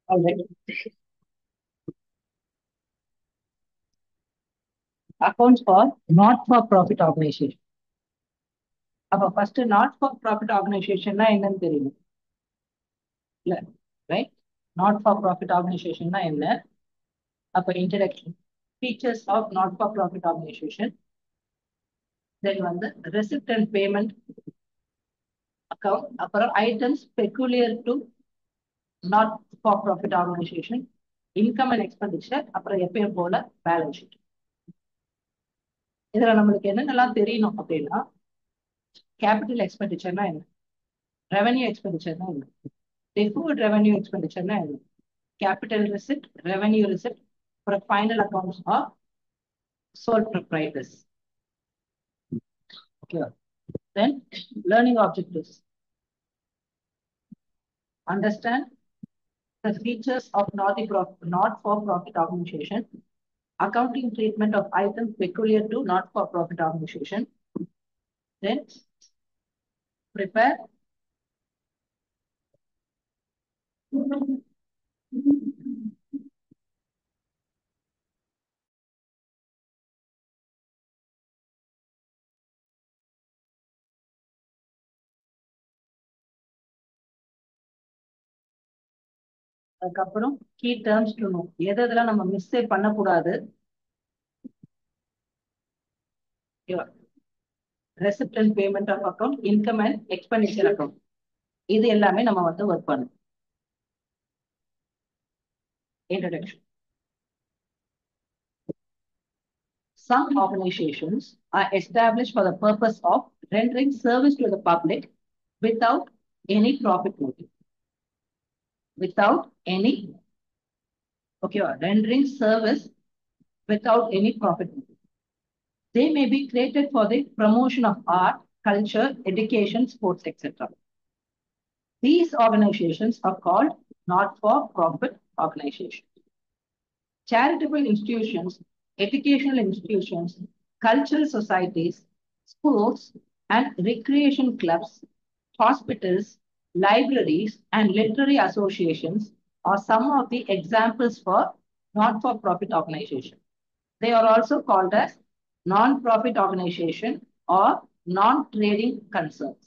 All right. Accounts for not-for-profit organization. அப்ப first not-for-profit organizationனா என்னன்னு தெரியும் இல்ல, right? Not-for-profit organizationனா என்ன? அப்ப introduction. Features of not-for-profit organization. Then வந்து receipt and payment account. அப்புறம் items peculiar to not-for-profit organization. Income and expenditure. அப்புறம் எப்பயும் போல balance sheet. இதுல நம்மளுக்கு என்னென்னலாம் தெரியணும் அப்படின்னா capital expenditure-னா என்ன, revenue expenditure-னா என்ன, deferred revenue expenditure-னா என்ன, capital receipt, revenue receipt, for final accounts of sole proprietors. Okay. Then learning objectives. Understand the features of not-for-profit organization, accounting treatment of items peculiar to not-for-profit organization. Then prepare அதுக்கப்புறம் key terms to know. எதெல்லாம் நம்ம மிஸ்ஸே பண்ணக்கூடாது. Receipt and payment of account, income and expenditure account. இது எல்லாமே நம்ம வந்து work பண்ணணும். Introduction. Some organizations are established for the purpose of rendering service to the public without any profit motive. Without any, okay, rendering service without any profit motive. They may be created for the promotion of art, culture, education, sports, etc. These organizations are called not-for-profit organizations. Charitable institutions, educational institutions, cultural societies, sports and recreation clubs, hospitals, libraries, and literary associations are some of the examples for not-for-profit organizations. They are also called as non-profit organization or non-trading concerns.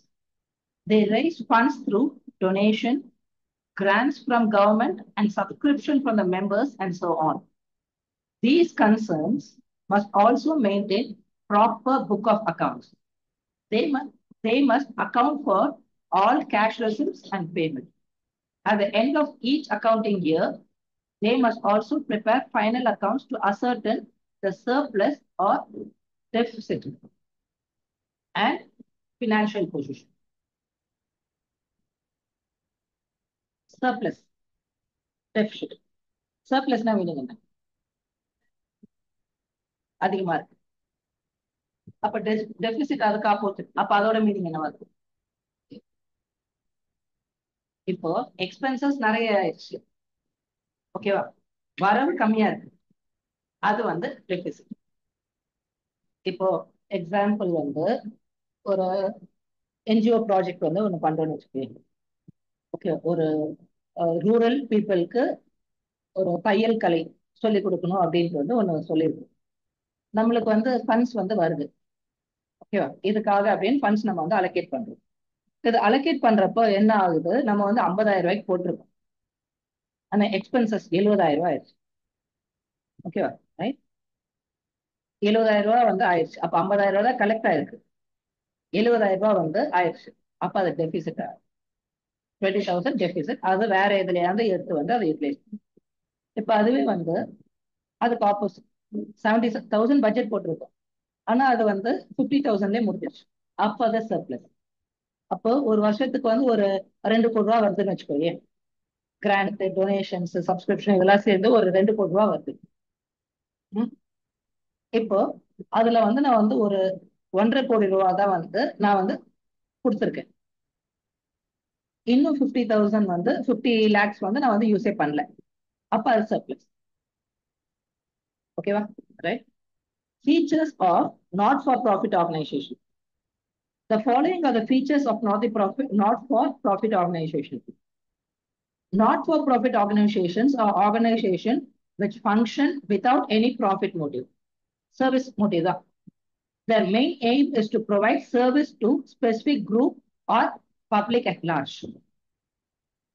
They raise funds through donation, grants from government, and subscription from the members, and so on. These concerns must also maintain proper book of accounts. They must account for all cash receipts and payment. At the end of each accounting year, they must also prepare final accounts to ascertain the surplus or deficit and financial position. Surplus, deficit. Surplus na meaning என்ன? அதிகமா இருக்கு. அப்ப deficit அதுக்கு opposite. அப்ப அதோட meaning என்னவா இருக்கு? இப்போ எக்ஸ்பென்சஸ் நிறைய ஆயிடுச்சு, ஓகேவா, வரவு கம்மியா இருக்கு, அது வந்து டெபிசிட். இப்போ எக்ஸாம்பிள் வந்து ஒரு என்ஜிஓ ப்ராஜெக்ட் வந்து ஒண்ணு பண்றோம்னு வச்சுக்கோங்க. ஓகே, ஒரு ரூரல் பீப்புளுக்கு ஒரு தையல் கலை சொல்லிக் கொடுக்கணும் அப்படின்ட்டு வந்து ஒண்ணு சொல்லியிருக்கோம். நம்மளுக்கு வந்து ஃபண்ட்ஸ் வந்து வருது, ஓகேவா, இதுக்காக அப்படின்னு ஃபண்ட்ஸ் நம்ம வந்து அலோகேட் பண்றோம். இது அலோகேட் பண்றப்போ என்ன ஆகுது, நம்ம வந்து 50,000 ரூபாய்க்கு போட்டிருக்கோம், ஆனா எக்ஸ்பென்சஸ் 70,000 ரூபாய் ஆயிடுச்சு, ஓகேவா, ரைட்? 70,000 ரூபாய் வந்து ஆயிடுச்சு. அப்ப 50,000 ரூபாய் தான் கலெக்ட் ஆயிருக்கு, 70,000 ரூபாய் வந்து ஆயிடுச்சு. அப்ப அது டெபிசிட், 20,000 டெபிசிட். அது வேற எதுலையாவது எடுத்து வந்து அதை யூட்டிலைஸ். இப்ப அதுவே வந்து அதுக்கு ஆப்போசிட் 70,000 பட்ஜெட் போட்டிருக்கோம், ஆனா அது வந்து 50,000 முடிஞ்சிருச்சு. அப்ப அது சர்ப்ளஸ். அப்போ ஒரு வருஷத்துக்கு வந்து ஒரு 2 கோடி ரூபாய் வருதுன்னு வச்சுக்கோயே, கிராண்ட், டொனேஷன்ஸ், சப்ஸ்கிரிப்ஷன் இதெல்லாம் சேர்ந்து ஒரு 2 கோடி ரூபாய் வருது. இப்போ அதுல வந்து நான் வந்து ஒரு 1.5 கோடி ரூபாய் தான் வந்து நான் வந்து கொடுத்துருக்கேன். இன்னும் 50,000 வந்து 50 lakhs வந்து நான் வந்து யூஸே பண்ணல. அப்ப அது சர்ப்ளஸ், ஓகேவா, right? Features of not-for-profit organization. The following are the features of not-for-profit organization. Not-for-profit organizations are organizations which function without any profit motive. Service motive. Their main aim is to provide service to specific group or public at large.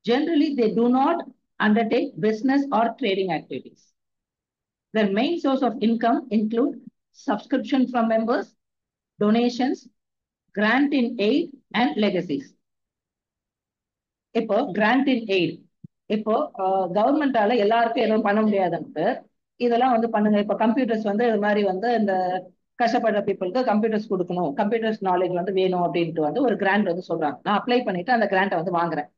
Generally, they do not undertake business or trading activities. Their main source of income include subscription from members, donations, grant in aid, and legacies. இப்போ grant in aid. இப்போ கவர்மெண்டால எல்லாருக்கும் எதுவும் பண்ண முடியாதுன்ட்டு இதெல்லாம் வந்து பண்ணுங்க. இப்போ computers வந்து இது மாதிரி வந்து இந்த கஷ்டப்படுற பீப்புளுக்கு கம்ப்யூட்டர்ஸ் கொடுக்கணும், கம்ப்யூட்டர்ஸ் நாலேஜ் வந்து வேணும் அப்படின்ட்டு வந்து ஒரு கிராண்ட் வந்து சொல்றாங்க. நான் அப்ளை பண்ணிட்டு அந்த கிராண்டை வந்து வாங்குறேன்.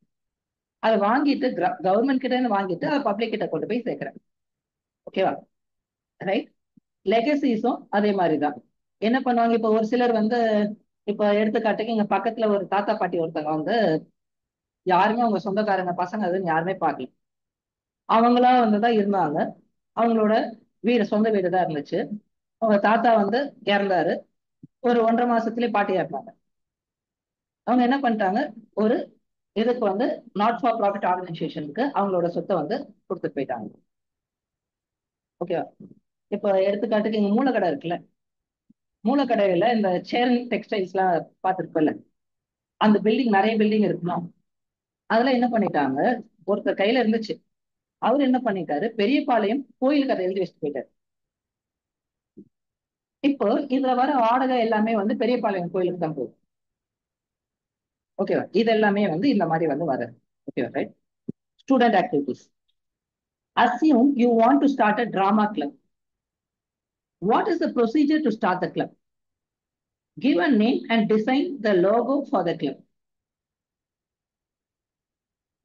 அதை வாங்கிட்டு கவர்மெண்ட் கிட்ட இருந்து வாங்கிட்டு அதை பப்ளிக் கிட்ட கொண்டு போய் சேர்க்கிறேன். ஓகேவா? ரைட். லெகசிஸும் அதே மாதிரிதான். என்ன பண்ணுவாங்க, இப்போ ஒரு சிலர் வந்து இப்போ எடுத்துக்காட்டுக்கு இங்க பக்கத்துல ஒரு தாத்தா பாட்டி ஒருத்தவங்க வந்து யாருமே அவங்க சொந்தக்காரங்க பசங்க அதுன்னு யாருமே பார்க்கல. அவங்களா வந்துதான் இருந்தாங்க. அவங்களோட வீடு சொந்த வீடு தான் இருந்துச்சு. அவங்க தாத்தா வந்து இறந்தாரு. ஒரு 1.5 மாசத்துலயே பாட்டி இறந்தாங்க. அவங்க என்ன பண்ணிட்டாங்க, ஒரு இதுக்கு வந்து நாட் ஃபார் ப்ராஃபிட் ஆர்கனைசேஷனுக்கு அவங்களோட சொத்தை வந்து கொடுத்துட்டு போயிட்டாங்க. ஓகேவா? இப்போ எடுத்துக்காட்டுக்கு இங்க மூலக்கடை இருக்குல்ல, மூலக்கடையில இந்த சேரன் டெக்ஸ்டைல்ஸ் எல்லாம் பார்த்துருப்பல, அந்த பில்டிங் நிறைய பில்டிங் இருக்கணும். அதுல என்ன பண்ணிட்டாங்க, ஒருத்தர் கையில இருந்துச்சு. அவர் என்ன பண்ணிட்டாரு, பெரியபாளையம் கோயில் கதை எழுதி வச்சுட்டு போயிட்டாரு. இப்போ இதுல வர வாடகை எல்லாமே வந்து பெரியபாளையம் கோயிலுக்கு தான் போகுது. ஓகேவா? இது எல்லாமே வந்து இந்த மாதிரி வந்து வர. ஓகேவா? Right. Student activities. Assume you want to start a drama club. What is the procedure to start the club? Give a name and design the logo for the club.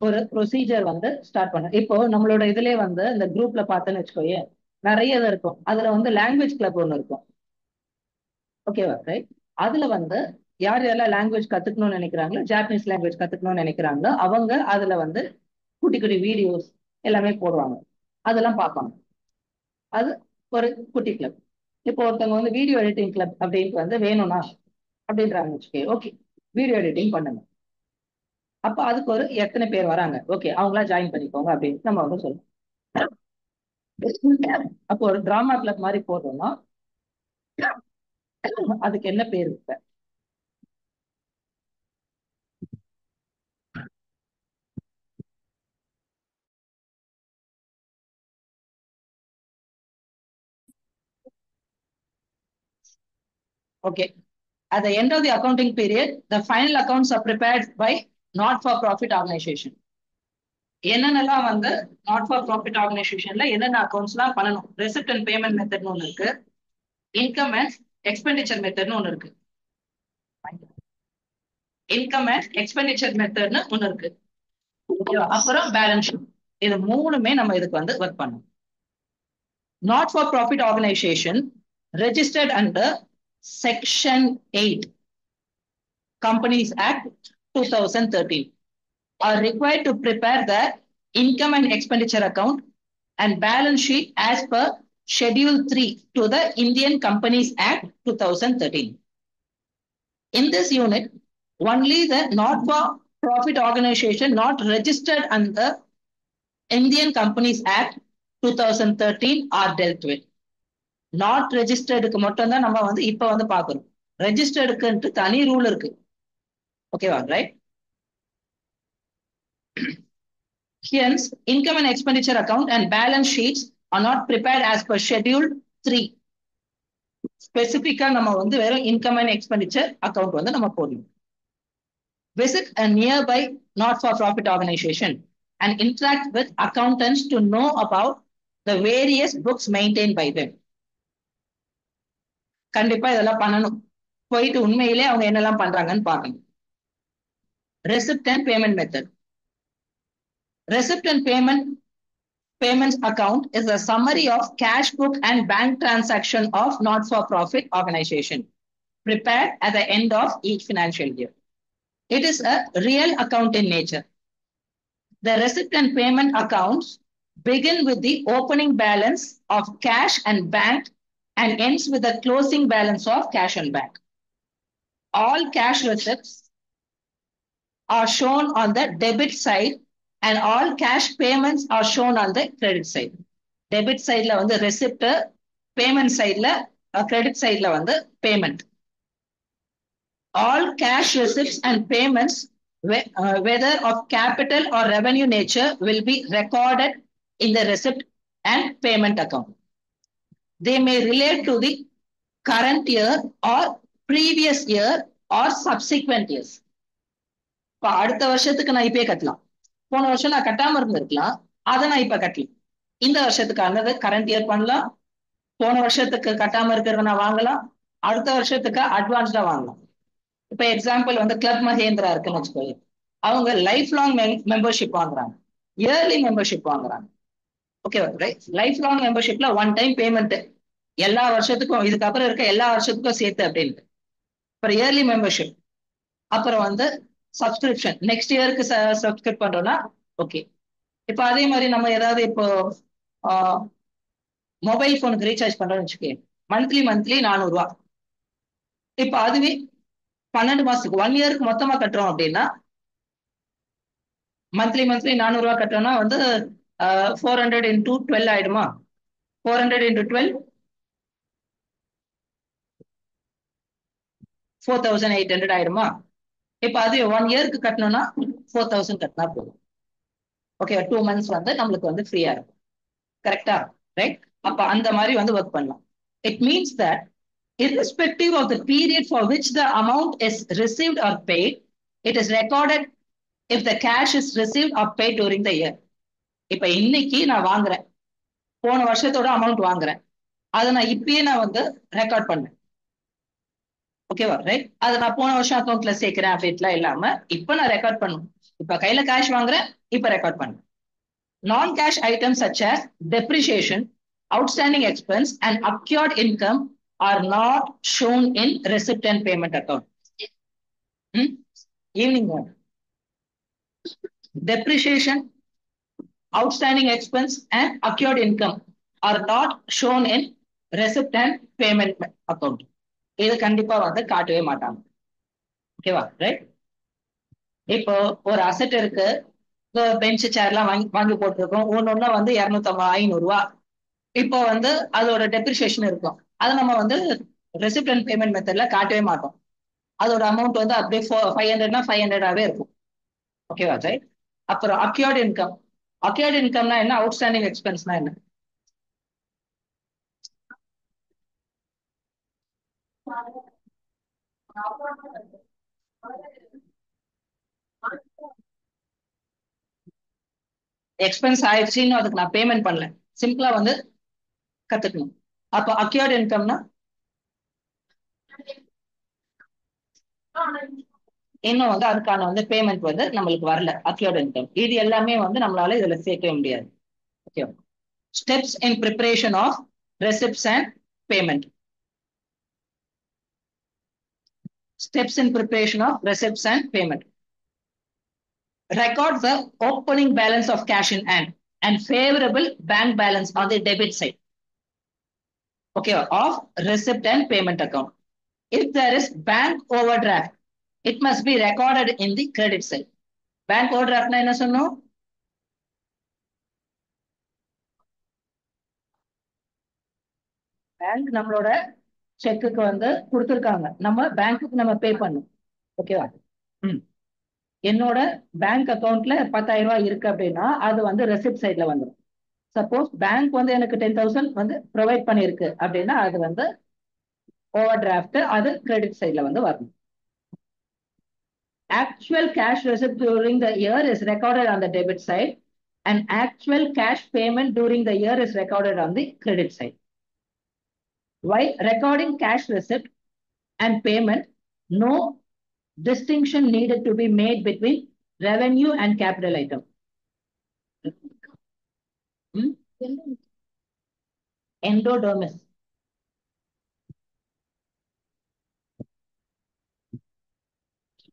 ஒரு ப்ரொசீஜர் வந்து ஸ்டார்ட் பண்ண. இப்போ நம்மளோட இதுலயே வந்து இந்த குரூப்ல பார்த்தேன்னு வச்சுக்கோயே, நிறைய இது இருக்கும். அதுல வந்து லாங்குவேஜ் கிளப் ஒன்று இருக்கும். ஓகேவா? ரைட். அதுல வந்து யார் யாரெல்லாம் லாங்குவேஜ் கத்துக்கணும்னு நினைக்கிறாங்களோ, ஜாப்பனீஸ் லாங்குவேஜ் கத்துக்கணும்னு நினைக்கிறாங்களோ அவங்க அதுல வந்து குட்டி குட்டி வீடியோஸ் எல்லாமே போடுவாங்க. அதெல்லாம் பார்ப்பாங்க. அது ஒரு குட்டி கிளப். இப்போ ஒருத்தவங்க வந்து வீடியோ எடிட்டிங் கிளப் அப்படின்ட்டு வந்து வேணும்னா அப்படின்றாங்க வச்சுக்கே, ஓகே வீடியோ எடிட்டிங் பண்ணுங்க. அப்ப அதுக்கு ஒரு எத்தனை பேர் வராங்க, ஓகே அவங்களா ஜாயின் பண்ணிக்கோங்க அப்படின்னு நம்ம வந்து சொல்லுவோம். அப்போ ஒரு டிராமா கிளப் மாதிரி போடுறோம்னா அதுக்கு என்ன பேர் இருக்கு? Okay. At the end of the accounting period, the final accounts are prepared by not-for-profit organization. என்னென்னலாம் வந்து நாட் ஃபார் ப்ராஃபிட் ஆர்கனைசேஷன்ல என்னென்ன அக்கௌண்ட்ஸ்லாம் பண்ணணும்? ரெசிப்ட் அண்ட் பேமெண்ட் மெத்தட்னு ஒன்று இருக்கு, இன்கம் அண்ட் எக்ஸ்பெண்டிச்சர் மெத்தட்னு ஒன்று இருக்கு. இன்கம் அண்ட் எக்ஸ்பெண்டிச்சர் மெத்தட்னு ஒன்று இருக்கு. அப்புறம் பேலன்ஸ் ஷீட். இது மூணுமே நம்ம இதுக்கு வந்து ஒர்க் பண்ணணும். Not for profit organisation registered under section 8 Companies Act 2013 are required to prepare the income and expenditure account and balance sheet as per Schedule 3 to the Indian Companies Act 2013. In this unit, only the not-for-profit organization not registered under Indian Companies Act 2013 are dealt with. Not registered க்கு மட்டும் தான் நம்ம வந்து இப்ப வந்து பார்க்கணும். ரெஜிஸ்டர்டுக்கு தனி rule இருக்கு. ஓகேவா? Right. Hence, income and expenditure account and balance sheets are not prepared as per Schedule 3. Specifically, நம்ம வந்து வெறும் income and expenditure account வந்து நம்ம போடணும். Visit a nearby not-for-profit organization and interact with accountants to know about the various books maintained by them. கண்டிப்பா இதெல்லாம் பண்ணணும். போயிட்டு உண்மையிலே அவங்க என்னெல்லாம் பண்றாங்கன்னு பார்க்கணும். Receipt and payment method. Receipt and payments account is a summary of cash book and bank transaction of not-for-profit organization prepared at the end of each financial year. It is a real account in nature. The receipt and payment accounts begin with the opening balance of cash and bank and ends with the closing balance of cash and bank. All cash receipts are shown on the debit side and all cash payments are shown on the credit side. Debit side la வந்து receipt, payment side la credit side la வந்து payment. All cash receipts and payments, whether of capital or revenue nature, will be recorded in the receipt and payment account. They may relate to the current year or previous year or subsequent years. இப்ப அடுத்த வருஷத்துக்கு நான் இப்பயே கட்டலாம். போன வருஷம் நான் கட்டாம இருந்திருக்கலாம், அதை நான் இப்ப கட்டலாம். இந்த வருஷத்துக்கானது கரண்ட் இயர் பண்ணலாம், போன வருஷத்துக்கு கட்டாம இருக்கிறத நான் வாங்கலாம், அடுத்த வருஷத்துக்கு அட்வான்ஸ்டா வாங்கலாம். இப்ப எக்ஸாம்பிள் வந்து கிளப் மகேந்திரா இருக்குன்னு வச்சுக்கோங்க, அவங்க லைஃப் லாங் மெம்பர்ஷிப் வாங்குறாங்க, இயர்லி மெம்பர்ஷிப் வாங்குறாங்க. ஓகேவா? ரைட். லைஃப் லாங் மெம்பர்ஷிப்ல ஒன் டைம் பேமெண்ட் எல்லா வருஷத்துக்கும், இதுக்கப்புறம் இருக்க எல்லா வருஷத்துக்கும் சேர்த்து அப்படின்ட்டு. அப்புறம் இயர்லி மெம்பர்ஷிப், அப்புறம் வந்து சப்ஸ்கிரிப்ஷன் நெக்ஸ்ட் இயருக்கு சப்ஸ்கிரைப் பண்றோம்னா ஓகே. இப்ப அதே மாதிரி நம்ம ஏதாவது இப்போ மொபைல் போனுக்கு ரீசார்ஜ் பண்றோம்னு வச்சுக்கோங்க, மந்த்லி 400 ரூபா. இப்ப அதுவே 12 மாசத்துக்கு 1 இயருக்கு மொத்தமா கட்டுறோம் அப்படின்னா மந்த்லி 400 ரூபா கட்டுறோம்னா வந்து 400 into 12 ஆயிடுமா? 400 into 12 4800 ஆயிடுமா? இப்ப அது 1 இயருக்கு கட்டணும்னா 4000 கட்டினா போதும். ஓகே, 2 months வந்து நம்மளுக்கு வந்து ஃப்ரீயா இருக்கும். கரெக்டா? ரைட். அப்ப அந்த மாதிரி வந்து ஒர்க் பண்ணலாம். It means that irrespective of the period for which the amount is received or paid, it is recorded if the cash is received or paid during the year. இப்ப இன்னைக்கு நான் வாங்குறேன், போன வருஷத்தோட அமௌண்ட் வாங்குறேன், அதை நான் இப்பயே நான் வந்து ரெக்கார்ட் பண்ணேன். ஓகேவா? ரைட். அதை நான் போன வருஷம் அக்கௌண்ட்ல சேர்க்கிறேன் அப்படின்ட்டுலாம் இல்லாம இப்ப நான் ரெக்கார்ட் பண்ணணும். இப்ப கையில கேஷ் வாங்குறேன், இப்ப ரெக்கார்ட் பண்ணேன். Non-cash items such as depreciation, outstanding expense, and accrued income are not shown in receipt and payment account. Evening one. Depreciation, outstanding expense, and accrued income are not shown in receipt and payment account. இது கண்டிப்பா வந்து காட்டவே மாட்டாங்க. ஓகேவா? Right. இப்போ ஒரு asset இருக்கு, bench சேர்லாம் வாங்கி போட்டிருக்கோம், ஒன்னொன்னா வந்து 250 500 ரூபா. இப்போ வந்து அதோட டெப்ரிசியேஷன் இருக்கும், அதை நம்ம வந்து ரெசிப்ட் அண்ட் பேமெண்ட் மெத்தட்ல காட்டவே மாட்டோம். அதோட அமௌண்ட் வந்து அப்படியே 500னா 500ஆவே இருக்கும். ஓகேவா? ரைட். அப்புறம் அக்யூர்ட் இன்கம். அக்யூர்ட் இன்கம்னா என்ன? அவுட்ஸ்டாண்டிங் எக்ஸ்பென்ஸ்னா என்ன? எக்ஸ்பென்ஸ் ஆயிடுச்சுன்னு அதுக்கு நான் பேமெண்ட் பண்ணல, சிம்பிளா வந்து கத்துக்கணும். அப்ப அக்யூர்ட் இன்கம்னா இன்னும் வந்து அதுக்கான வந்து பேமெண்ட் வந்து நம்மளுக்கு வரல, அக்யூர்ட் இன்கம். இது எல்லாமே வந்து நம்மளால இதுல சேர்க்கவே முடியாது. Okay. Steps in preparation of receipts and payment. Steps in preparation of receipts and payment. Record the opening balance of cash in hand and favorable bank balance on the debit side. Okay, of receipt and payment account. If there is bank overdraft, it must be recorded in the credit side. Bank overdraft na enna sonnom? Bank நம்மளோட செக்குக்கு வந்து கொடுத்துருக்காங்க, நம்ம பேங்க்குக்கு நம்ம பே பண்ணும். ஓகேவா? என்னோட bank அக்கௌண்ட்ல 10,000 ரூபாய் இருக்கு அப்படின்னா அது வந்து ரெசிப்ட் சைட்ல வந்துடும். சப்போஸ் பேங்க் வந்து எனக்கு 10,000 வந்து ப்ரொவைட் பண்ணிருக்கு அப்படின்னா அது வந்து ஓவர் டிராஃப்ட், அது கிரெடிட் சைட்ல வந்து வரணும். Actual cash receipt during the year is recorded on the debit side and actual cash payment during the year is recorded on the credit side. While recording cash receipt and payment, no distinction needed to be made between revenue and capital item. Endodermis.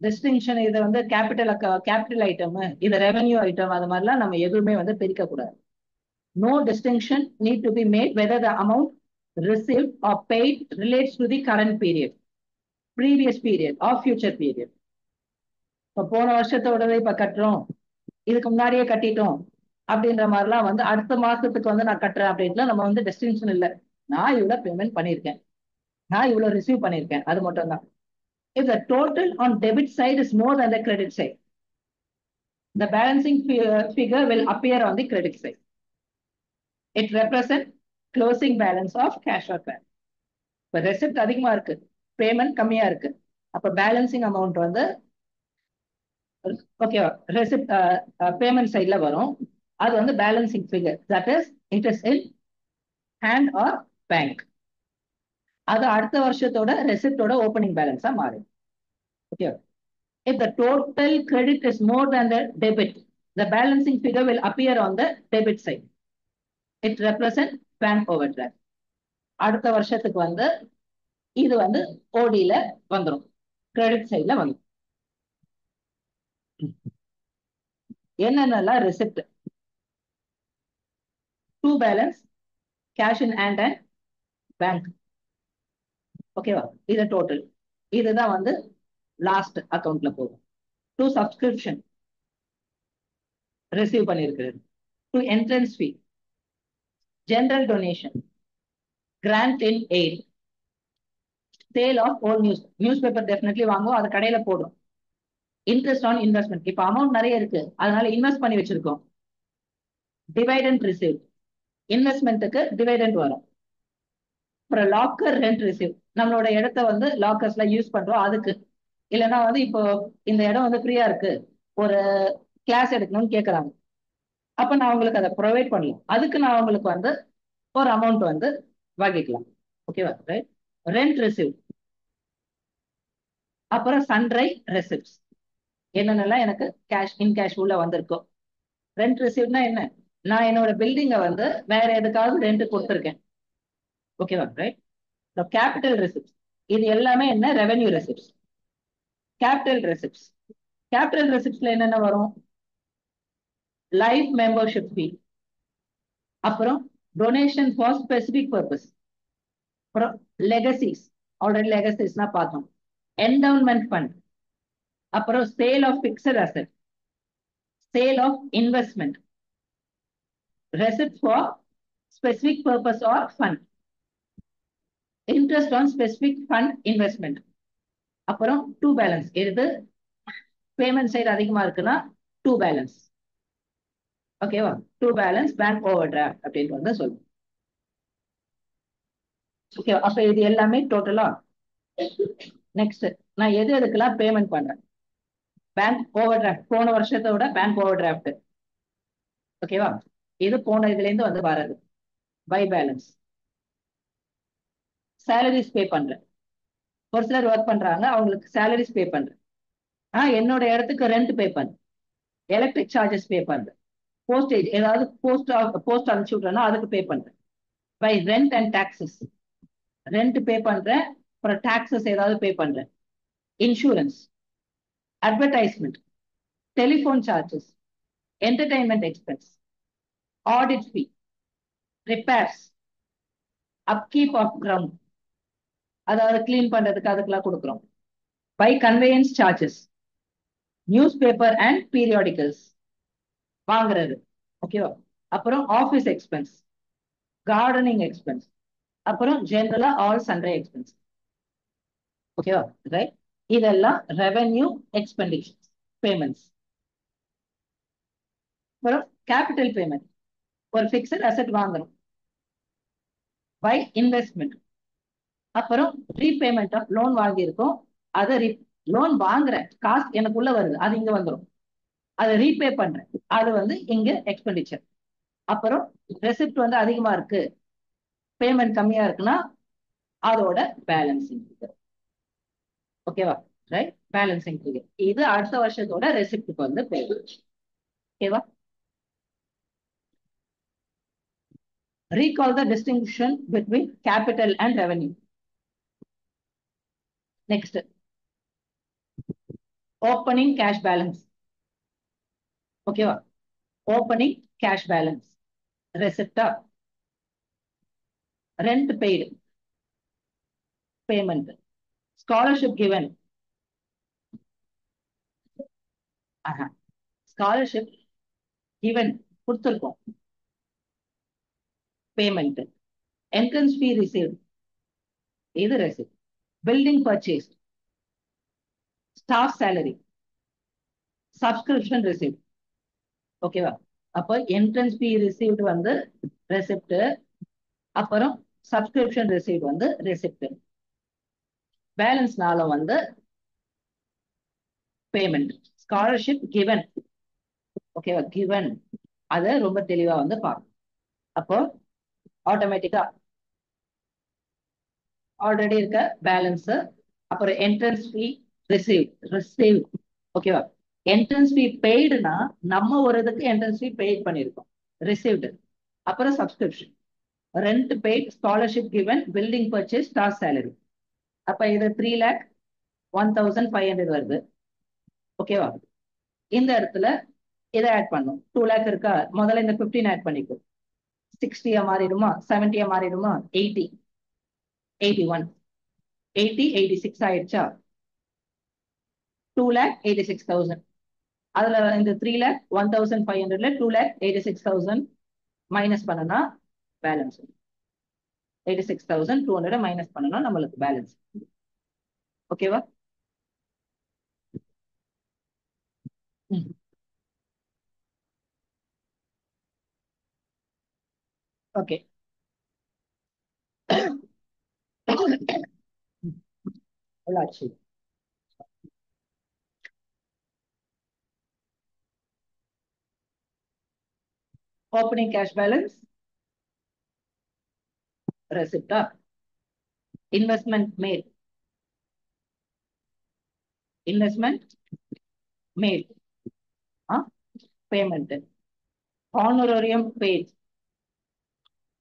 Distinction இது வந்து capital item, இது revenue item, அது மாதிரிலாம் நம்ம எதுவுமே வந்து பிரிக்க கூடாது. No distinction need to be made whether the amount received or paid relates to the current period, previous period or future period. இப்போ போன வருஷத்தோடவே இப்ப கட்டுறோம், இதுக்கு முன்னாடியே கட்டிட்டோம் அப்படின்ற மாதிரிலாம் வந்து அடுத்த மாசத்துக்கு வந்து நான் கட்டுறேன் அப்படின்ட்டுலாம் நம்ம வந்து டெஸ்டினேஷன் இல்லை. நான் இவ்வளவு பேமெண்ட் பண்ணியிருக்கேன், நான் இவ்வளவு ரிசீவ் பண்ணியிருக்கேன், அது மட்டும் தான். If the total on debit side is more than the credit side, the balancing figure will appear on the credit side. It represents closing balance of cash or bank. இப்போ receipt அதிகமா இருக்கு, payment கம்மியா இருக்கு, அப்ப balancing amount வந்து ஓகேவா receipt payment சைட்ல வரும். அது வந்து balancing figure, that is it is in hand R bank. அது அடுத்த வருஷத்தோட ரெசிப்டோட ஓப்பனிங் பேலன்ஸா மாறும். Okay. If the total credit is more than the debit, the balancing figure will appear on the debit side. It represents bank overdraft. அடுத்த வருஷத்துக்கு வந்து இது வந்து ஓடில வந்துடும், கிரெடிட் சைட்ல வந்துடும். என்னென்னலாம் receipt? To balance, cash in hand and bank. ஓகேவா, இது டோட்டல். இதுதான் வந்து லாஸ்ட் அக்கௌண்ட்ல போகும். டூ சப்ஸ்கிரிப்ஷன் ரிசீவ் பண்ணிருக்கிறது, to entrance fee, general donation, grant in aid, sale of old news paper definitely வாங்குவோம், அது கடையில போடும். இன்ட்ரெஸ்ட் ஆன் இன்வெஸ்ட்மெண்ட், இப்போ அமௌண்ட் நிறைய இருக்கு அதனால இன்வெஸ்ட் பண்ணி வச்சிருக்கோம். டிவைடெண்ட் ரிசீவ், இன்வெஸ்ட்மெண்ட்டுக்கு டிவைடெண்ட் வரும். அப்புறம் லாக்கர் ரெண்ட் ரிசீவ், நம்மளோட இடத்த வந்து லாக்கர்ஸ்ல யூஸ் பண்றோம் அதுக்கு. இல்லைன்னா வந்து இப்போ இந்த இடம் வந்து ஃப்ரீயா இருக்கு, ஒரு கிளாஸ் எடுக்கணும்னு கேட்கறாங்க, அப்ப நான் உங்களுக்கு அதை ப்ரொவைட் பண்ணலாம், அதுக்கு நான் உங்களுக்கு வந்து ஒரு அமௌண்ட் வந்து வாங்கிக்கலாம். ஓகேவா, ரைட். ரெண்ட் ரிசீவ், அப்புறம் சன்ரை ரெசிப்ட்ஸ், என்னென்னலாம் எனக்கு கேஷ் இன் கேஷ் உள்ள வந்திருக்கோம். ரெண்ட் ரிசீவ்னா என்ன? நான் என்னோட பில்டிங்கை வந்து வேற எதுக்காவது ரெண்ட் கொடுத்துருக்கேன். ஓகேவா, ரைட். கேபிட்டல் ரெசிப்ட்ஸ், இது எல்லாமே என்ன? Revenue receipts. Capital receipts, capital ரெசிப்ட்ஸ்ல என்னென்ன வரும்? லைஃப் மெம்பர்ஷிப் ஃபீ, அப்புறம் டொனேஷன் ஃபார் ஸ்பெசிபிக் பர்பஸ், அப்புறம் லெகசிஸ், ஆல்ரெடி லெகசிஸ்னா பார்த்தோம். என்டவுன்மெண்ட் ஃபண்ட், அப்புறம் sale of fixed asset, sale of investment, receipt for specific purpose or fund, interest on specific fund investment, அப்புறம் to balance. எது payment side அதிகமா இருக்குன்னா to balance. ஓகேவா, to balance bank overdraft அப்படின்னு வந்து சொல்லுவோம். Okay, அப்ப இது எல்லாமே டோட்டலா. நெக்ஸ்ட், நான் எது எதுக்கெல்லாம் பேமெண்ட் பண்றேன்? பேங்க் ஓவர் டிராஃப்ட், போன வருஷத்தோட பேங்க் ஓவர் டிராஃப்ட். ஓகேவா, இது போன இதுல இருந்து வந்து வர்றது. பை பேலன்ஸ், சேலரிஸ் பே பண்றேன், ஒரு சிலர் ஒர்க் பண்றாங்க அவங்களுக்கு சேலரிஸ் பே பண்றேன். என்னோட இடத்துக்கு ரெண்ட் பே பண்றேன், எலக்ட்ரிக் சார்ஜஸ் பே பண்றேன், போஸ்டேஜ் ஏதாவது போஸ்ட் அனுப்பிச்சு விட்றேன்னா அதுக்கு பே பண்றேன். By rent and taxes, rent pay பண்றேன், அப்புறம் டாக்ஸஸ் ஏதாவது பே பண்றேன். Insurance, advertisement, telephone charges, entertainment expense, audit fee, repairs, upkeep of ground, அதாவது கிளீன் பண்றதுக்கு அதுக்கெல்லாம் கொடுக்குறோம். By conveyance charges, newspaper and periodicals வாங்குறது. ஓகேவா, அப்புறம் ஆஃபீஸ் எக்ஸ்பென்ஸ், கார்டனிங் எக்ஸ்பென்ஸ், அப்புறம் ஜெனரலா ஆல் சண்டே எக்ஸ்பென்ஸ். ஓகேவா, ரைட். இதெல்லாம் ரெவென்யூ எக்ஸ்பெண்டிச்சர் பேமெண்ட்ஸ். அப்புறம் கேபிட்டல் பேமெண்ட், ஒரு பிக்சட் அசெட் வாங்குறோம். பை இன்வெஸ்ட்மெண்ட், அப்புறம் ரீபேமெண்ட் ஆஃப் லோன் வாங்கியிருக்கோம், அதை லோன் வாங்குறேன், காசு எனக்குள்ள வருது, அது இங்க வந்துடும், அதை ரீபே பண்றேன், அது வந்து இங்க எக்ஸ்பெண்டிச்சர். அப்புறம் ரெசிப்ட் வந்து அதிகமா இருக்கு, பேமெண்ட் கம்மியா இருக்குன்னா அதோட பேலன்சிங் ஃபிகர். ஓகேவா, ரைட். பேலன்சிங் ஃபிகர் இது அடுத்த வருஷத்தோட ரெசிப்டுக்கு வந்து பேமெண்ட். ஓகேவா. Recall the distinction between capital and revenue. Next, opening cash balance. ஓகேவா, opening cash balance, receipt, rent paid, payment, scholarship given. Scholarship given கொடுத்திருக்கோம் பேமெண்ட். என்ட்ரன்ஸ் ஃபீ ரிசீவ்ட், இது receipt. Building purchase, staff salary, subscription receipt. ஓகேவா? அப்போ entrance ஃபீ received வந்து receipt, அப்புறம் subscription received வந்து receipt. Balance 4 வந்து payment. Scholarship given, ஓகேவா? Given அதை ரொம்ப தெளிவா வந்து பார்க்கணும். அப்போ ஆட்டோமேட்டிக்கா ஆல்ரெடி இருக்க பேலன்ஸ், அப்புறம் என்ட்ரன்ஸ் ஃபீ ரிசீவ், ஓகேவா? என்ட்ரன்ஸ் ஃபீ பெய்டுனா நம்ம ஒரு இதுக்கு என்ட்ரன்ஸ் ஃபீ பெய்ட் பண்ணிருக்கோம், ரிசீவ்டு. அப்புறம் subscription, rent paid, scholarship given, building purchase, staff salary. அப்ப இது 3,01,500 வருது. ஓகேவா? இந்த இடத்துல இதை ஆட் பண்ணும். 2 லேக் இருக்கா, முதல்ல இந்த 15 ஆட் பண்ணிக்கும். 60 மாறிடுமா, 70 மாறிடுமா, 80, 81, 80, 86 ஆயிடுச்சா? 2,86,000. அதுல இந்த 3,01,500ல 2,86,000 மைனஸ் பண்ணனா பேலன்ஸ் 86,200 மைனஸ் பண்ணனா நம்மளுக்கு பேலன்ஸ். ஓகேவா? ஓகே. உள்ளாட்சி ஓப்பனிங் கேஷ் பேலன்ஸ் ரெசிப்டா? Investment made, investment made, payment. Honorarium paid,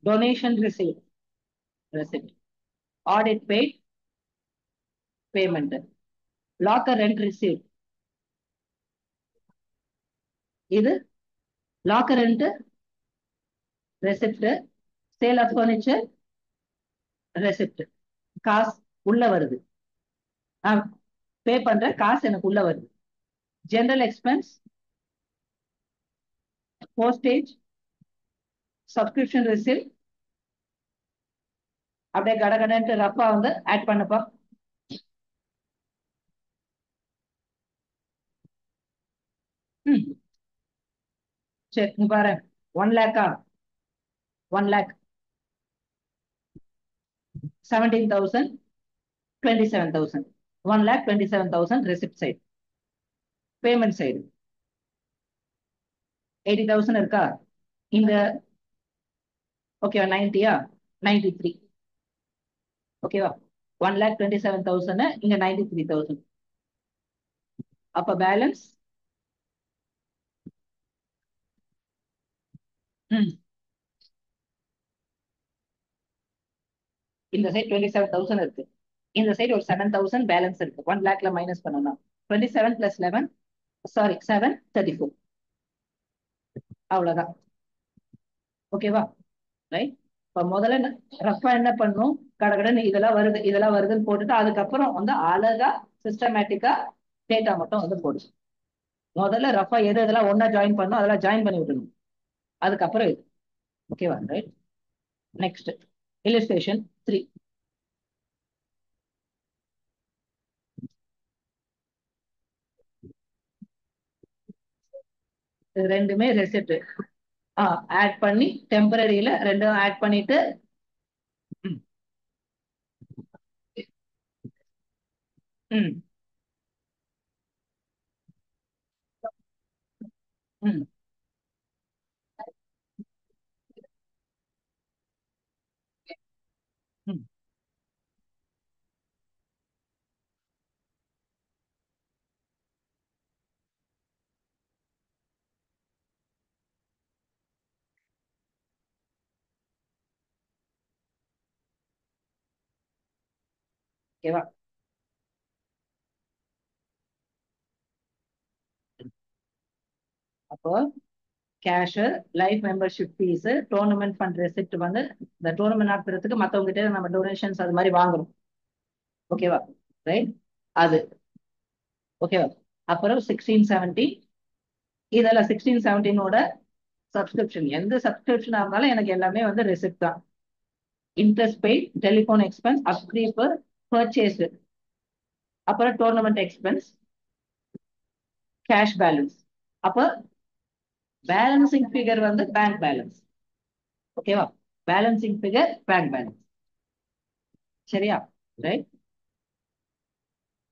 donation receive, receipt. Audit paid, payment. Locker rent receive, இது locker rent receipt. Sale of furniture receipt. காசு உள்ள வருது, நான் பே பண்ற காசு எனக்கு உள்ள வருது. General expense, postage, subscription receipt. அப்படியே கடகடன்ட்டு ரஃபா வந்து ஆட் பண்ணப்பா. சரி, நீ பாரு. 1 லேக்கா, 1 lakh 17,000, 27,000, 1,27,000 receipt side. Payment side 80,000 இருக்கா? இந்த ஓகேவா? 90யா, 93. ஓகேவா? 1,27,000 இங்க 93,000. அப்ப பேலன்ஸ் இந்த சைடு 27,000 இருக்கு, இந்த சைடு ஒரு 7,000 பேலன்ஸ் இருக்கு. 1 லேக்ல மைனஸ் பண்ணணும். 27 + 11, சாரி 7, 34. அவ்வளவுதான். ஓகேவா? ரைட். இப்ப முதல்ல ரஃபா என்ன பண்ணும், கடகடன்னு இதெல்லாம் வருது இதெல்லாம் வருதுன்னு போட்டுட்டு அதுக்கப்புறம் வந்து அழகா சிஸ்டமேட்டிக்கா டேட்டா மட்டும் வந்து போடு. முதல்ல ரஃபா எது இதெல்லாம் ஒன்னா ஜாயின் பண்ணும் அதெல்லாம் ஜாயின் பண்ணி விடணும், அதுக்கப்புறம் இது. ஓகேவா? ரைட். Next illustration 3. ரெண்டுமே ரெசிப்ட் ஆட் பண்ணி டெம்பரரியில ரெண்டும் ஆட் பண்ணிட்டு ம், ம், ம். ம். ஓகேவா? அப்போ cash, life membership fees, tournament fund receipt வந்து இந்த டோர்னமெண்ட் நடத்துறதுக்கு மத்தவங்க கிட்ட நம்ம டொனேஷன்ஸ் அது மாதிரி வாங்குறோம். ஓகேவா? ரைட். அது ஓகேவா? அப்புறம் 16, 17, இதெல்லாம் 16, 17ஓட சப்ஸ்கிரிப்ஷன் எந்த சப்ஸ்கிரிப்ஷனா இருந்தாலும் எனக்கு எல்லாமே வந்து ரெசிப்ட் தான். Interest paid, telephone expense, upkeeper, purchase, அப்புறம் டோர்னமெண்ட் எக்ஸ்பென்ஸ், கேஷ் பேலன்ஸ். அப்போ பேலன்சிங் ஃபிகர் வந்து பேங்க் பேலன்ஸ். ஓகேவா? Balancing figure bank balance. சரியா? ரைட்.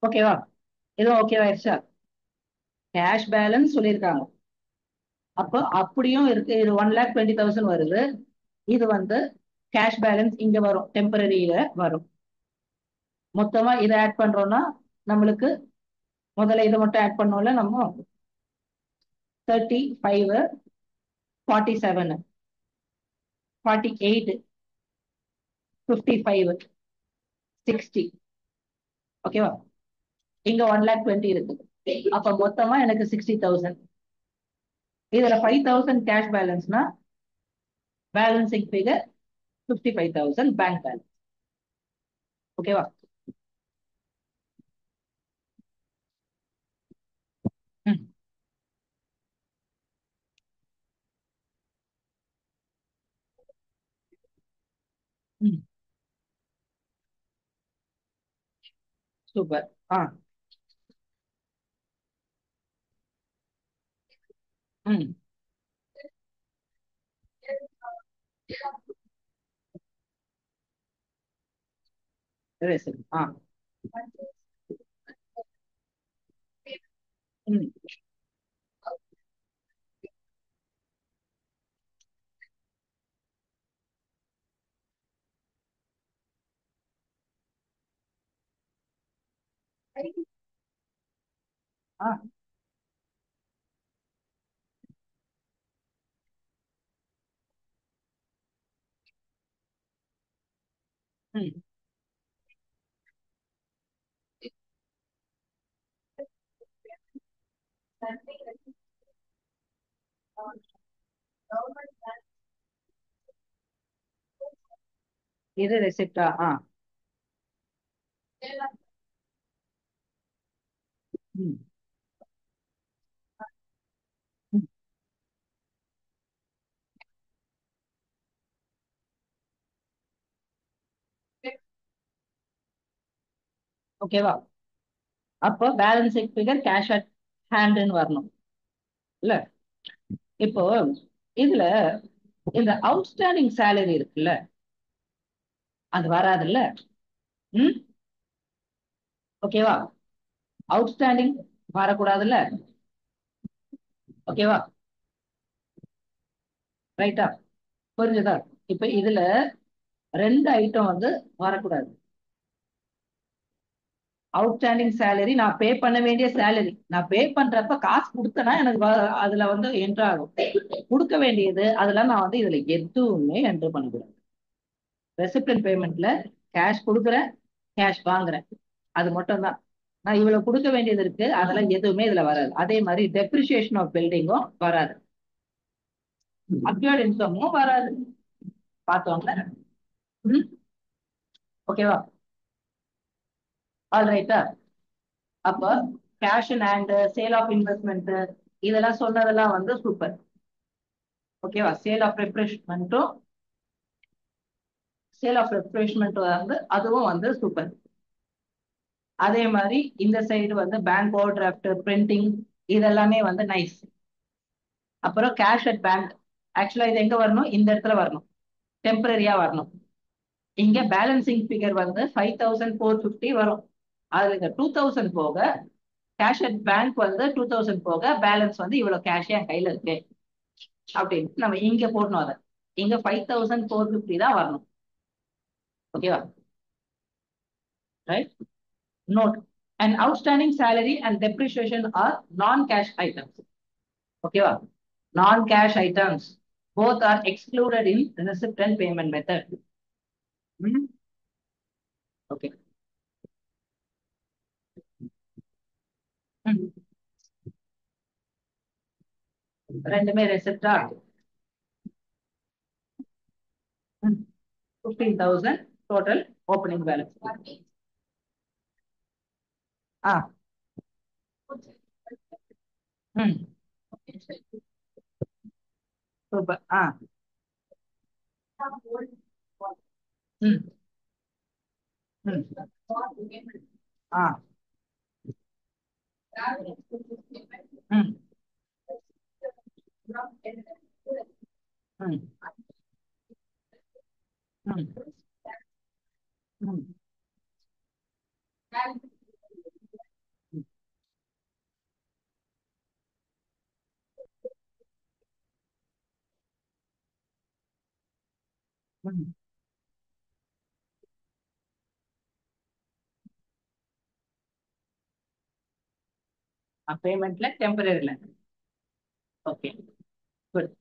ஓகேவா? இதுவும் ஓகேவா ஆயிடுச்சா? கேஷ் பேலன்ஸ் சொல்லியிருக்காங்க. அப்போ அப்படியும் இருக்கு. இது 1,20,000 வருது. இது வந்து கேஷ் பேலன்ஸ் இங்க வரும், டெம்பரரியில வரும். மொத்தமா இதை ஆட் பண்றோம்னா நம்மளுக்கு முதல்ல இதை மட்டும் ஆட் பண்ணோம்ல நம்ம 35, 47, 48, 55, 60. ஓகேவா? இங்க 1,20,000 இருக்கு. அப்ப மொத்தமா எனக்கு 60,000. இதுல 5,000 கேஷ் பேலன்ஸ்னா பேலன்சிங் ஃபிகர் 55,000 பேங்க் பேலன்ஸ். ஓகேவா? ம். ம். சூப்பர். ஆ. ம். சரி. ஆ. ம். ஆ. ம். இது ரெசிப்டா? ஆ. ம். ம். ஓகேவா? அப்போ பேலன்சிங் ஃபிகர் கேஷ் அட் ஹேண்ட்னு வரணும் இல்ல? இப்போ இதுல இந்த அவுட்ஸ்டாண்டிங் சேலரி இருக்குல்ல, அது வராதுல்ல? ம். ஓகேவா? அவுட்ஸ்டாண்டிங் வரக்கூடாதுல்ல? ஓகேவா? ரைட்டா? புரிஞ்சுதா? இப்ப இதுல ரெண்டு ஐட்டம் வந்து வரக்கூடாது. அவுட்ஸ்டாண்டிங் சேலரி நான் பே பண்ண வேண்டிய சேலரி, நான் பே பண்றப்ப காசு கொடுத்தனா எனக்கு அதுல வந்து என்ட்ரு ஆகும். கொடுக்க வேண்டியது அதெல்லாம் நான் வந்து இதுல எதுவுமே என்ட்ரு பண்ணக்கூடாது. ரெசிப்டன் பேமெண்ட்ல கேஷ் கொடுக்குறேன், கேஷ் வாங்குறேன், அது மட்டும் தான். நான் இவ்வளவு கொடுக்க வேண்டியது இருக்கு, அதெல்லாம் எதுவுமே இதுல வராது. அதே மாதிரி டெப்ரிசியேஷன் ஆஃப் பில்டிங்கும் வராது, அக்யூர்ட் இன்கமும் வராது. பார்த்தோம்ல? ம். ஓகேவா? ஆல் ரைட்டா? அப்ப cash in hand, sale of investment, இதெல்லாம் சொன்னதெல்லாம் வந்து சூப்பர். ஓகேவா? சேல் ஆஃப் ரெஃப்ரெஷ்மெண்ட் வந்து அதுவும் வந்து சூப்பர். அதே மாதிரி இந்த சைடு வந்து பேங்க் ஓவர் டிராஃப்ட், பிரிண்டிங், இதெல்லாமே வந்து நைஸ். அப்புறம் கேஷ் அட் பேங்க், ஆக்சுவலா இது எங்க வரணும்? இந்த இடத்துல வரணும், டெம்பரரியா வரணும். இங்க பேலன்சிங் ஃபிகர் வந்து 5,450 வரும். அதுல இந்த 2,000 போக கேஷ் அட் பேங்க் வந்து 2,000 போக பேலன்ஸ் வந்து இவ்வளவு கேஷ் என் கையில இருக்கு அப்படின்னு நம்ம இங்க போடணும். அதை இங்க 5,450 தான் வரணும். ஓகேவா? Right. Note: an outstanding salary and depreciation are non-cash items. ஓகேவா? Non-cash items both are excluded in receipt and payment method. Okay. ரெண்டுமே ரெசிப்டா? 15,000 total opening balance. ஆ. ம். சூப்பர். ம் ம் ஆ ம் ம் ம் ம் ம் பேமெண்ட்ல டெம்பரரில. Okay, good.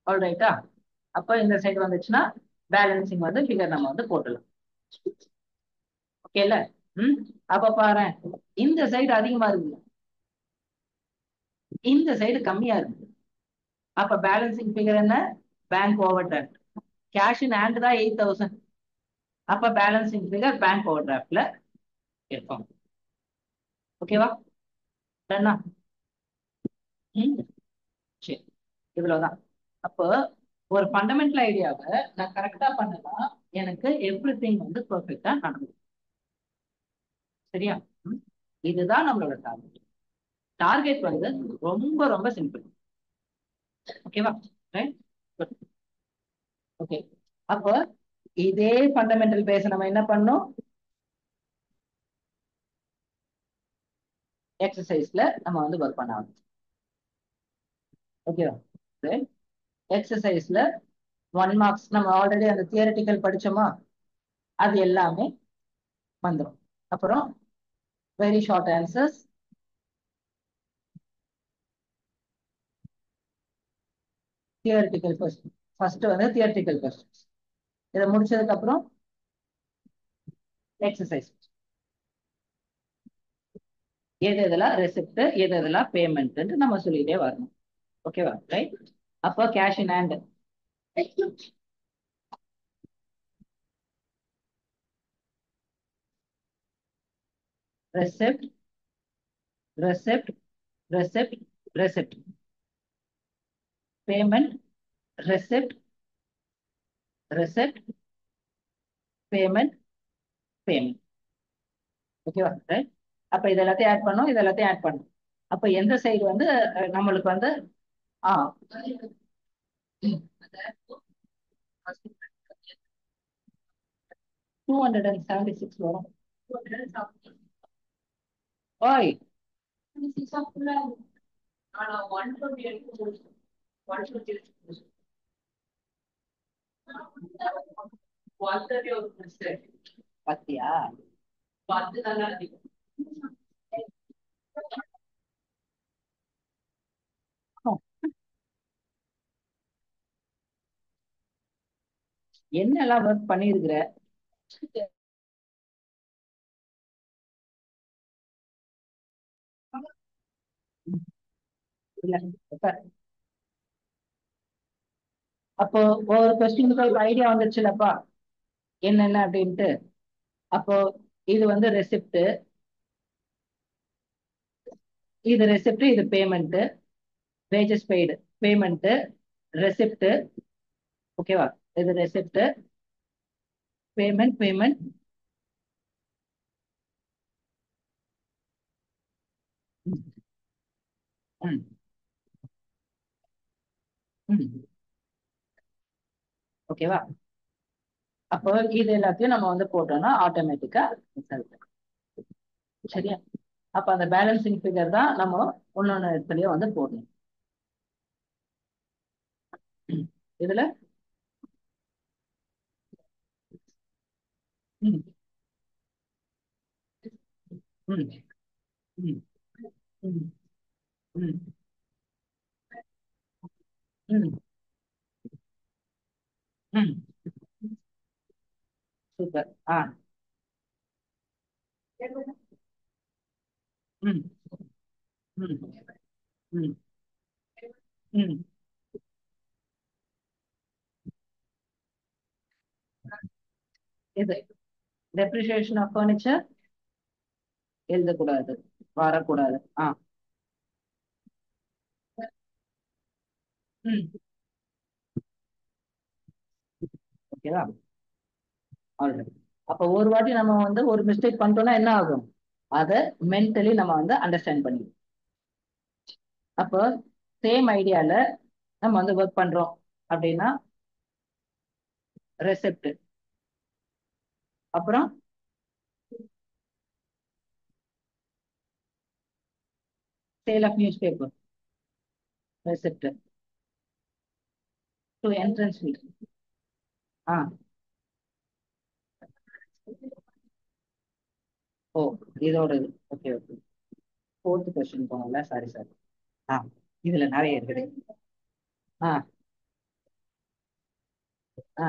ஆல்ரைட்டா. அப்போ இந்த சைடு வந்துச்சுன்னா பேலன்சிங் வந்து ஃபிகர் நம்ம வந்து போட்டுடலாம். ஓகேல. ம் அப்ப பாரு, இந்த சைடு அதிகமா இருக்கு, இந்த சைடு கம்மியா இருக்கு. அப்ப பேலன்சிங் ஃபிகர் என்ன? Bank over draft. Cash in hand தான் 8000. அப்ப பேலன்சிங் ஃபிகர் பேங்க் ஓவர் டிராஃப்ட்ல இருக்கும். ஓகேவா? டன்னா? ம் சரி, இவ்வளவுதான். அப்போ ஒரு ஃபண்டமெண்டல் ஐடியாவை நான் கரெக்டா பண்ணனா எனக்கு எவ்ரி திங் வந்து பெர்ஃபெக்டா நடக்கும். சரியா? ம். இதுதான் நம்மளோட டார்கெட். டார்கெட் வந்து ரொம்ப ரொம்ப சிம்பிள். ஓகேவா? ரைட். ஓகே. அப்போ இதே ஃபண்டமெண்டல் பேஸ நம்ம என்ன பண்ணோம்? எக்ஸசைஸ்ல நம்ம வந்து ஒர்க் பண்ண ஆரம்பிச்சோம். ஓகேவா? எக்ஸசைஸ்ல 1 மார்க்ஸ் நம்ம ஆல்ரெடி அந்த தியரட்டிக்கல் படிச்சோமா, அது எல்லாமே வந்துடும். அப்புறம் very short answers, theoretical question. First வந்து தியரட்டிக்கல் கொஸ்டின்ஸ். இதை முடிச்சதுக்கு அப்புறம் எக்ஸசைஸ். எது எதெல்லாம் ரெசிப்ட், எது எதெல்லாம் பேமெண்ட் நம்ம சொல்லிட்டே வரணும். ஓகேவா? ரைட். அப்போ cash in hand, receipt, receipt, receipt, receipt. Payment, receipt, receipt, payment, payment. ஓகேவா? ரைட். அப்ப இது எல்லாத்தையும் ஆட் பண்ணும், இது எல்லாத்தையும் ஆட் பண்ணும். அப்ப எந்த சைடு வந்து நம்மளுக்கு வந்து ஆ 276 வரும். ஓய், பாத்தியா? என்னெல்லாம் ஒர்க் பண்ணிருக்கிற? இல்ல, அப்போ ஒரு கொஸ்டினுக்கு ஒரு ஐடியா வந்துருச்சுலப்பா, என்னென்ன அப்படின்ட்டு. அப்போ இது வந்து ரெசிப்ட், இது ரெசிப்ட், இது payment. Wages paid, payment, receipt. ஓகேவா? இது ரெசிப்ட், பேமெண்ட், பேமெண்ட். ஓகேவா? அப்போ இது எல்லாத்தையும் நம்ம வந்து போட்டோம்னா ஆட்டோமேட்டிக்கா ரிசல்ட். சரியா? அப்ப அந்த பேலன்சிங் ஃபிகர் தான் நம்ம ஒன்னொன்னு இடத்துலயும் வந்து போடணும். இதுல ம் ம் ம் ம் ம் ம் ம் சூப்பர். ம் ம் ம் ம் இது டெப்ரிசியேஷன் ஆஃப் ஃபர்னிச்சர் எழுதக்கூடாது, வரக்கூடாது. ம். ஓகேவா? ஆல்ரைட். அப்ப ஒரு வாட்டி நம்ம வந்து ஒரு மிஸ்டேக் பண்ணிட்டோம்னா என்ன ஆகும்? அதை மென்டலி நம்ம வந்து அண்டர்ஸ்டாண்ட் பண்ணிடுவோம். அப்போ சேம் ஐடியால நம்ம வந்து ஒர்க் பண்றோம் அப்படின்னா ரெசெப்ட், அப்புறம் sale of newspaper, receipt to entrance fee. ஆ. ஓ, இதோட இது. Okay okay. ஃபோர்த் கொஸ்டின் போனோம்ல, சாரி சாரி. ஆ, இதுல நிறைய இருக்குது. ஆ. ஆ.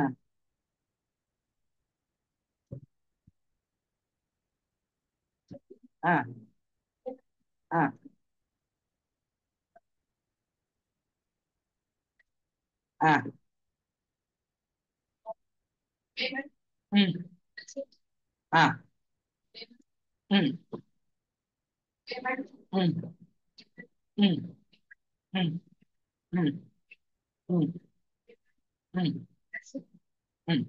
ஆ. ஆ. ஆ. ம். ஆ. ம். ம். ம். ம். ம். ம். ம். ம்.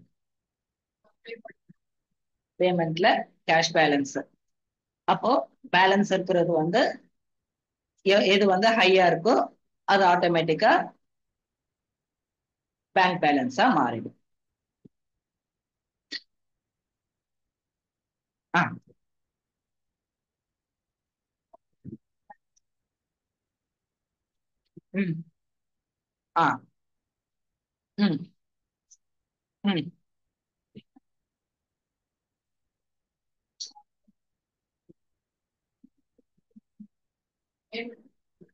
பேமெண்ட்ல கேஷ் பேலன்ஸ். அப்போ பேலன்ஸ் இருக்கிறது வந்து எது வந்து ஹையா இருக்கோ அது ஆட்டோமேட்டிக்கா பேங்க் பேலன்ஸா மாறிடும். ஆ. ம். ஆ. ம். ம்.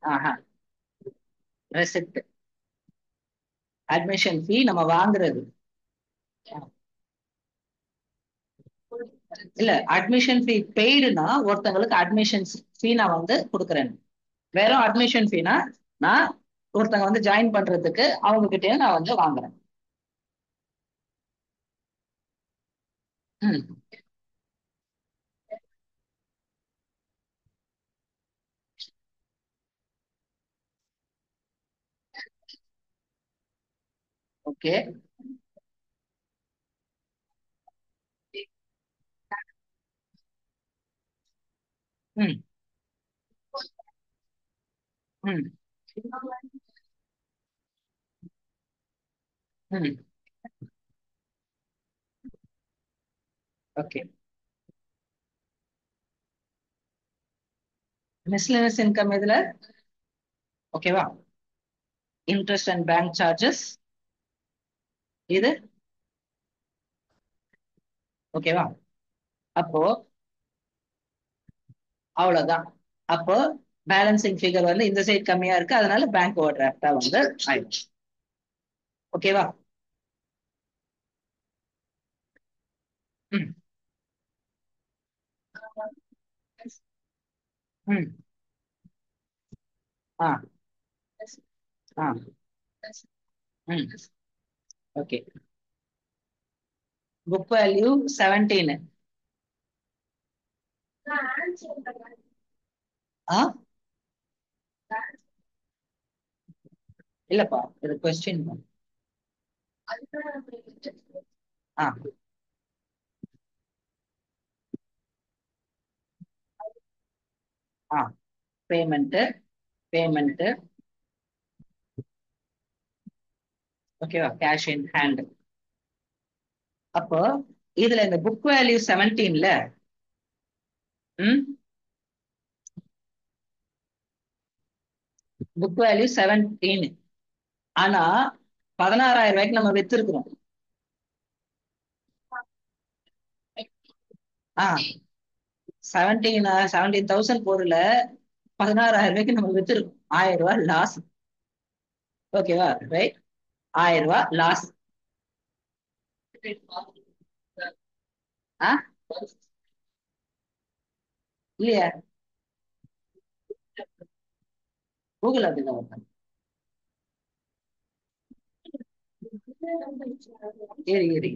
ஆஹா. ரெசிப்ட், அட்மிஷன் ஃபீ நம்ம வாங்குறது. இல்ல, அட்மிஷன் ஃபீ பெய்டுனா ஒருத்தங்களுக்கு அட்மிஷன் ஃபீ நான் வந்து கொடுக்குறேன். வெறும் அட்மிஷன் ஃபீனா நான் ஒருத்தங்க வந்து ஜாயின் பண்றதுக்கு அவங்க கிட்டே நான் வந்து வாங்குறேன். ம். ஓகே. ம். ம். ம். ஓகே. மிஸ்லெனியஸ் இன்கம் இதுல ஓகேவா? இன்ட்ரெஸ்ட் அண்ட் பேங்க் சார்ஜஸ் இது ஓகேவா? அப்போ அவ்வளவுதான். அப்போ பேலன்சிங் ஃபிகர் வந்து இந்த சைடு கம்மியா இருக்கு, அதனால பேங்க் ஓவர் டிராஃப்டா வந்து ஆயிடுச்சு. ஓகேவா? ம். ம். ஆ. ஆ. ம். ஓகே. Book value 17. ஆ. இல்லப்பா, இது கொஸ்டின். ஆ. ஆ. Payment, payment. ஓகேவா? Cash in hand. அப்போ இதுல இந்த புக் வேல்யூ 17ல ம் புக் வேல்யூ 17, ஆனா 16,000 ரூபாய்க்கு நம்ம வித்திருக்கிறோம். ஆ. 17,000 பொருள 16,000 ரூபாய்க்கு நம்ம வித்திருக்கோம். 1,000 ரூபாய் லாஸ். ஓகேவா? ரைட். 1,000 ரூபாய் லாஸ். ஆ. இல்லையா? கூகுள் அப்படிதான் வரும். இரு இரு.